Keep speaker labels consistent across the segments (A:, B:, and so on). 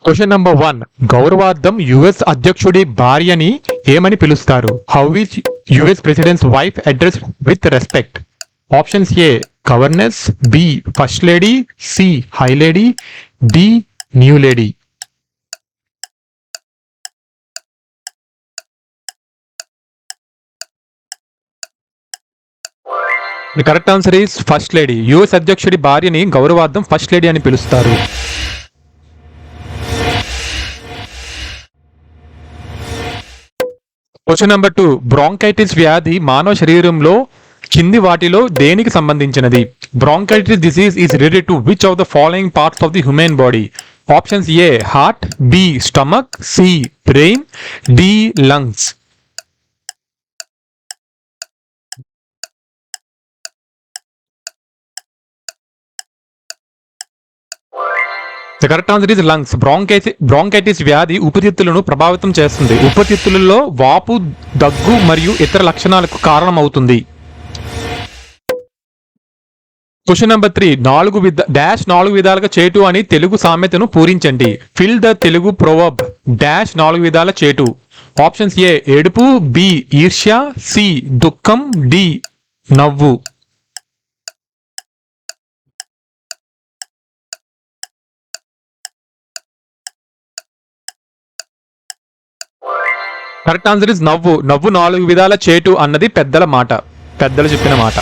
A: Question number 1. గౌరవార్థం US అధ్యక్షుడి భార్యని ఏమని పిలుస్తారు? How is US president's wife address with respect? Options A governess, B first lady, C high lady, D new lady. The correct answer is first lady. US అధ్యక్షుడి భార్యని గౌరవార్థం first lady అని పిలుస్తారు. Question number 2. బ్రాంకైటిస్ వ్యాధి మానవ శరీరంలో కింది వాటిలో దేనికి సంబంధించినది? Bronchitis disease is related to which of the following parts of the human body? Options A heart, B stomach, C brain, D lungs. The correct answer is lungs. Bronchitis వ్యాధి ఊపిరితిత్తులను ప్రభావితం చేస్తుంది. ఊపిరితిత్తులలో వాపు, దగ్గు మరియు ఇతర లక్షణాలకు కారణమవుతుంది. Question number 3. నాలుగు విధాలుగా చేటు అని తెలుగు సామెతను పూరించండి. Fill the Telugu proverb dash 4 విధాల చేటు. ఆప్షన్స్ ఏ ఏడుపు, బి ఈర్ష్య, సి దుఃఖం, డి నవ్వు. కరెక్ట్ ఆన్సర్ ఇస్ నవ్వు. నవ్వు 4 విధాల చేటు అన్నది పెద్దల మాట, పెద్దలు చెప్పిన మాట.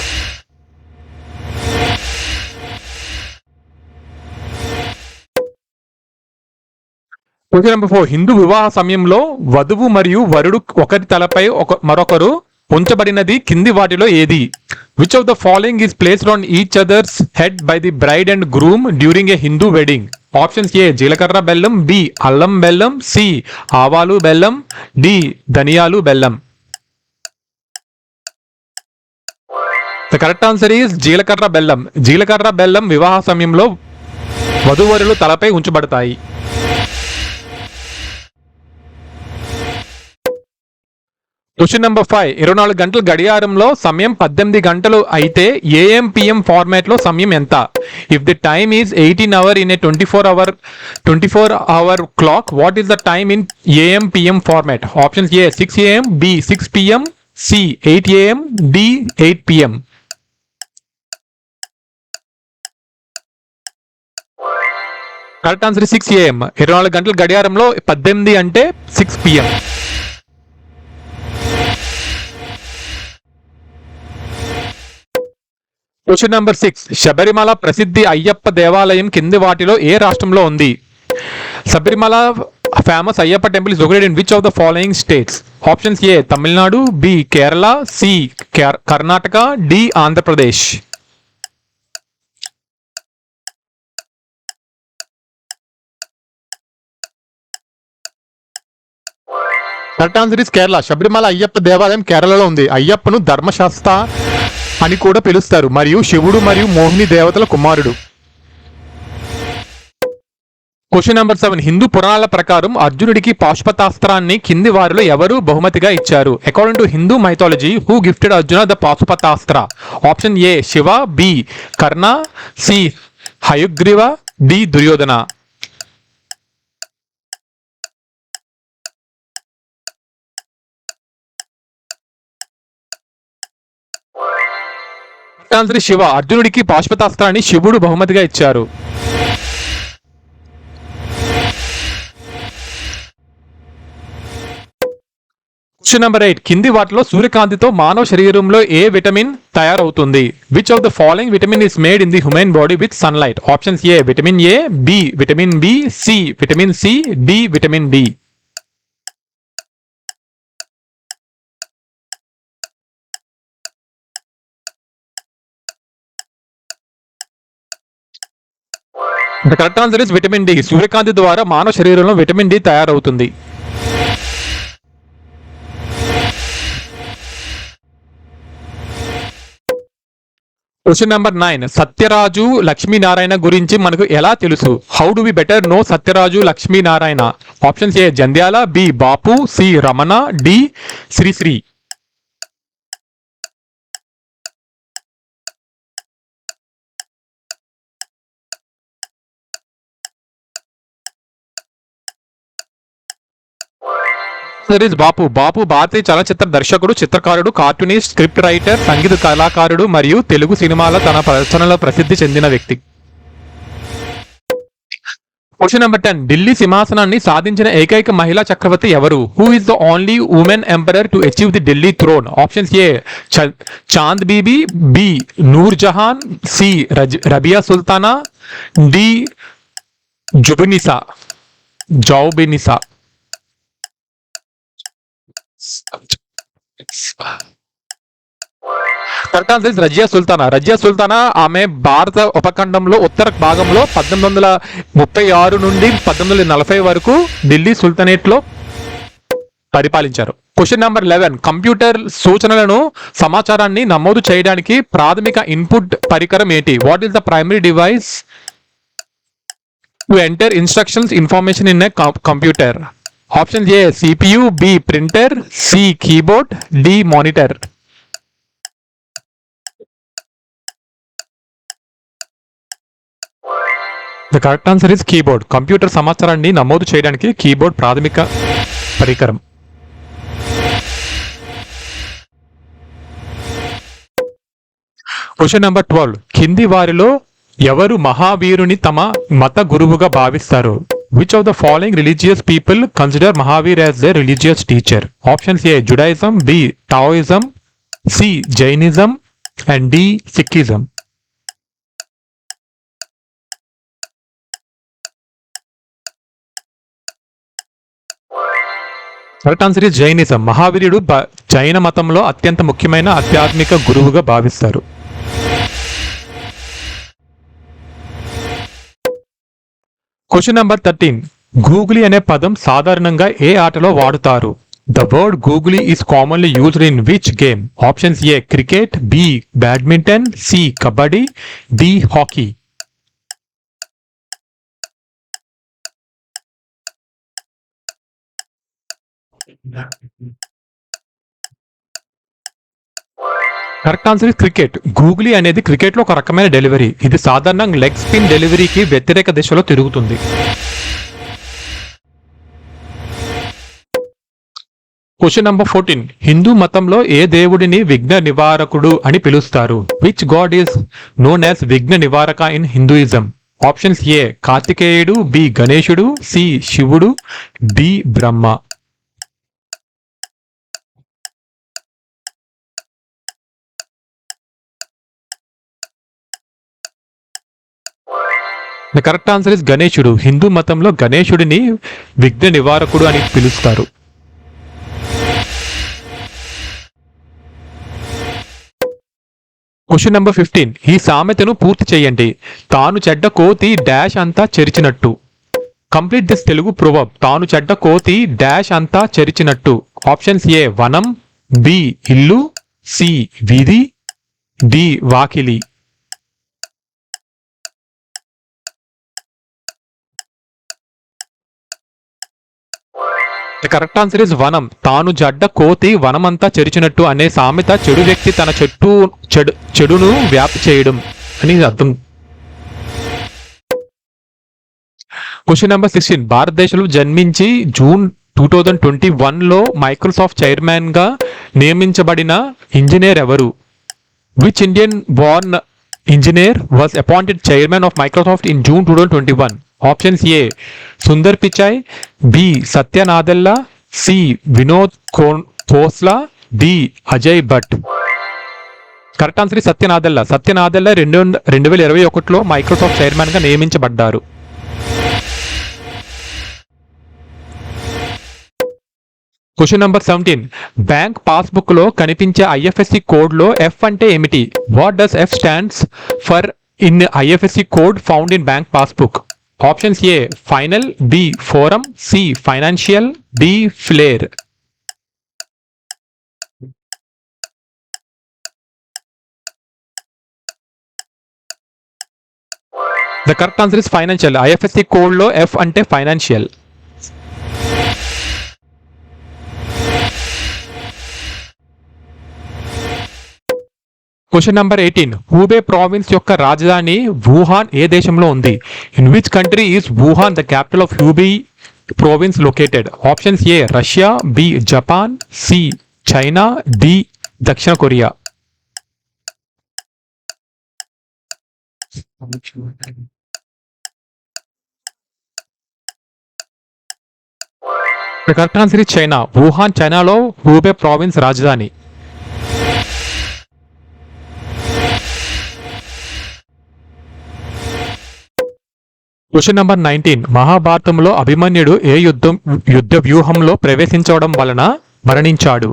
A: Question number 4. హిందూ వివాహ సమయంలో వధువు మరియు వరుడు ఒకరి తలపై మరొకరు ఉంచబడినది కింది వాటిలో ఏది? Which of the following is placed on each others head by the bride and groom during a Hindu wedding? Options A జీలకర్ర బెల్లం, బి అల్లం బెల్లం, సి ఆవాలు బెల్లం, డి ధనియాలు బెల్లం. ద కరెక్ట్ ఆన్సర్ ఈస్ జీలకర్ర బెల్లం. జీలకర్ర బెల్లం వివాహ సమయంలో వధువరులు తలపై ఉంచబడతాయి. Question number 5. 24 గంటల గడియారంలో సమయం 18 గంటలు అయితే ఏఎం పిఎం ఫార్మాట్ లో సమయం ఎంత? If the time is 18 hour in a 24 hour clock, what is the time in AM PM format? Options A 6 AM, B 6 PM, C 8 AM, D 8 PM. Correct answer 6 AM. 24 గంటల గడియారంలో 18 అంటే 6 PM. Question number 6. Sabarimala ప్రసిద్ధి అయ్యప్ప దేవాలయం కింది వాటిలో ఏ రాష్ట్రంలో ఉంది? Sabarimala famous Ayyappa temple is located in which of the following states? Options A Tamil Nadu, B Kerala, C Karnataka, D Andhra Pradesh. Correct answer is Kerala. Sabarimala Ayyappa దేవాలయం కేరళలో ఉంది. అయ్యప్పను ధర్మశాస్త్ర అని కూడా పిలుస్తారు మరియు శివుడు మరియు మోహిని దేవతల కుమారుడు. Question number 7. హిందూ పురాణాల ప్రకారం అర్జునుడికి పాశుపతాస్త్రాన్ని కింది వారిలో ఎవరు బహుమతిగా ఇచ్చారు? According to Hindu mythology, who gifted Arjuna the Pashupatastra? Option A Shiva, B Karna, C Hayagriva, D Duryodhana. Answer Shiva. అర్జునుడికి పాశుపతాస్త్రాన్ని శివుడు బహుమతిగా ఇచ్చారు. Question number 8. కింది వాటిలో సూర్యకాంతితో మానవ శరీరంలో ఏ విటమిన్ తయారవుతుంది? Which of the following vitamin is made in the human body with sunlight? Options A vitamin A, B vitamin B, C vitamin C, D vitamin D. The correct answer is vitamin D. సూర్యకాంతి ద్వారా మానవ శరీరంలో vitamin D తయారవుతుంది. Question number 9. Satyaraju Lakshminarayana గురించి మనకు ఎలా తెలుసు? How do we better know Satyaraju Lakshminarayana? Options A Jandhyala, B Bapu, C Ramana, D Sri Sri. There is Bapu. Bapu భారతీయ చలనచిత్ర దర్శకుడు, చిత్రకారుడు, కార్టూనిస్ట్, స్క్రిప్ట్ రైటర్, సంగీత కళాకారుడు మరియు తెలుగు సినిమాల తన రచనల ప్రసిద్ధి చెందిన వ్యక్తి. Question number 10. ఢిల్లీ సింహాసనాన్ని సాధించిన ఏకైక మహిళా చక్రవర్తి ఎవరు? Who is the only woman emperor to achieve the Delhi throne? Options A Chand Bibi, B Noor Jahan, C Rabia Sultana, D Zebunnisa Zebunnisa. Correct answer is Razia Sultana. Razia Sultana ఆమె భారత ఉపఖండంలో ఉత్తర భాగంలో 1836 నుండి 1840 వరకు ఢిల్లీ సుల్తానేట్ లో పరిపాలించారు. Question number 11. కంప్యూటర్ సూచనలను సమాచారాన్ని నమోదు చేయడానికి ప్రాథమిక ఇన్పుట్ పరికరం ఏంటి? What is the primary device to enter instructions information in a computer? Option A CPU, B printer, C keyboard, D monitor. The correct answer is keyboard. Computer సమాచారాన్ని నమోదు చేయడానికి కీబోర్డ్ ప్రాథమిక పరికరం. Question number 12. కింది వారిలో ఎవరు మహావీరుని తమ మత గురువుగా భావిస్తారు? Which of the following religious people consider Mahavir as the religious teacher? Options A Judaism, B Taoism, C Jainism and D Sikhism. Correct answer is Jainism. మహావీరుడు జైన మతంలో అత్యంత ముఖ్యమైన ఆధ్యాత్మిక గురువుగా భావిస్తారు. Question number 13. గూగులీ అనే పదం సాధారణంగా ఏ ఆటలో వాడుతారు? The word googly is commonly used in which game? Options A cricket, B badminton, C kabaddi, D hockey. Correct answer is cricket. Googly అనేది క్రికెట్ లో ఒక రకమైన డెలివరీ. ఇది సాధారణంగా లెగ్ స్పిన్ డెలివరీకి వ్యతిరేక దిశలో తిరుగుతుంది. Question number 14. హిందూ మతంలో ఏ దేవుడిని విఘ్న నివారకుడు అని పిలుస్తారు? Which god is known as Vighna Nivaraka in Hinduism? Options A కార్తికేయుడు, బి గణేశుడు, సి శివుడు, D Brahma. The correct answer is గణేశుడు. హిందూ మతంలో గణేశుడిని విఘ్న నివారకుడు అని పిలుస్తారు. Question number 15. ఈ సామెతను పూర్తి చేయండి. తాను చెడ్డ కోతి డాష్ అంతా చెరిచినట్టు. Complete this Telugu proverb. తాను చెడ్డ కోతి డాష్ అంతా చెరిచినట్టు. ఆప్షన్స్ ఏ వనం, బి ఇల్లు, సి వీధి, డి వాకిలి. ద కరెక్ట్ ఆన్సర్ ఇస్ వనం. తాను జడ్డ కోతి వనమంతా చెరిచినట్టు అనే సామెత చెడు వ్యక్తి తన చెడును వ్యాప్తి చేయడం అని అర్థం. Question number 16. భారతదేశంలో జన్మించి జూన్ 2021లో మైక్రోసాఫ్ట్ చైర్మన్ గా నియమించబడిన ఇంజనీర్ ఎవరు? Which Indian born engineer was appointed chairman of Microsoft in June 2021? Options A Sundar Pichai, B Satya Nadella, C Vinod Khosla, D Ajay Bhatt. Correct answer Satya Nadella. Satya Nadella 2021లో మైక్రోసాఫ్ట్ చైర్మన్ గా నియమించబడ్డారు. Question number 17. బ్యాంక్ పాస్బుక్ లో కనిపించే ఐఎఫ్ఎస్సి కోడ్ లో ఎఫ్ అంటే ఏమిటి? What does F stands for in IFSC code found in bank passbook? Options A final, B forum, C financial, D flare. The correct answer is financial. IFSC code లో F అంటే financial. Question number 18. Hubei province యొక్క రాజధాని Wuhan ఏ దేశంలో ఉంది? In which country is Wuhan the capital of Hubei province located? Options A, Russia, B, Japan, C, China, D, Dakshina Korea. The correct answer is China. Wuhan, Chinaలో Hubei province రాజధాని. Question number 19. మహాభారతంలో అభిమన్యుడు ఏ యుద్ధ వ్యూహంలో ప్రవేశించడం వలన మరణించాడు?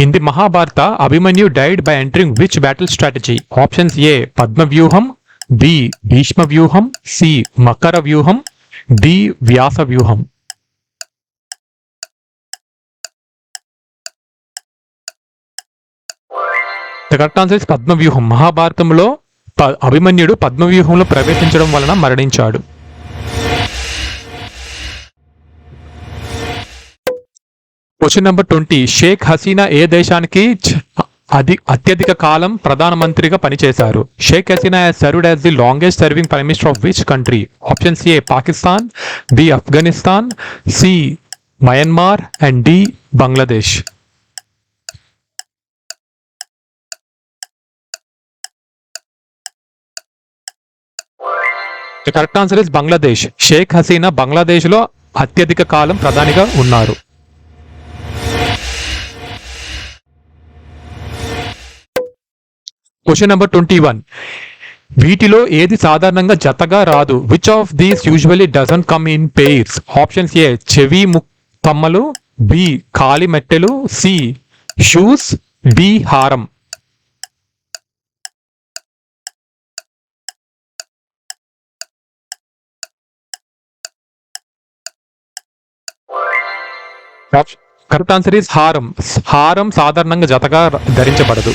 A: In the Mahabharata Abhimanyu died by entering which battle strategy? Options A, Padma Vyuham, B, Bhishma వ్యూహం, సి, మకర వ్యూహం, డి, వ్యాస వ్యూహం. The correct answer is Padma వ్యూహం. మహాభారతంలో అభిమన్యుడు పద్మ వ్యూహంలో ప్రవేశించడం వలన మరణించాడు. Question number 20. షేక్ హసీనా ఏ దేశానికి అత్యధిక కాలం ప్రధానమంత్రిగా పనిచేశారు? Sheikh Hasina has served as the longest serving prime minister of which country? Options A, Pakistan, B, Afghanistan, C, Myanmar, and D, Bangladesh. The correct answer is Bangladesh. Sheikh Hasina బంగ్లాదేశ్లో అత్యధిక కాలం ప్రధానిగా ఉన్నారు. Question number 21. వీటిలో ఏది సాధారణంగా జతగా రాదు? Which of these usually doesn't come in pairs? Options A, చెవి కమ్మలు, బి, కాలి మెట్టెలు, సి, షూస్, డి, హారం. కరెక్ట్ ఆన్సర్ ఈస్ హారం. హారం సాధారణంగా జతగా ధరించబడదు.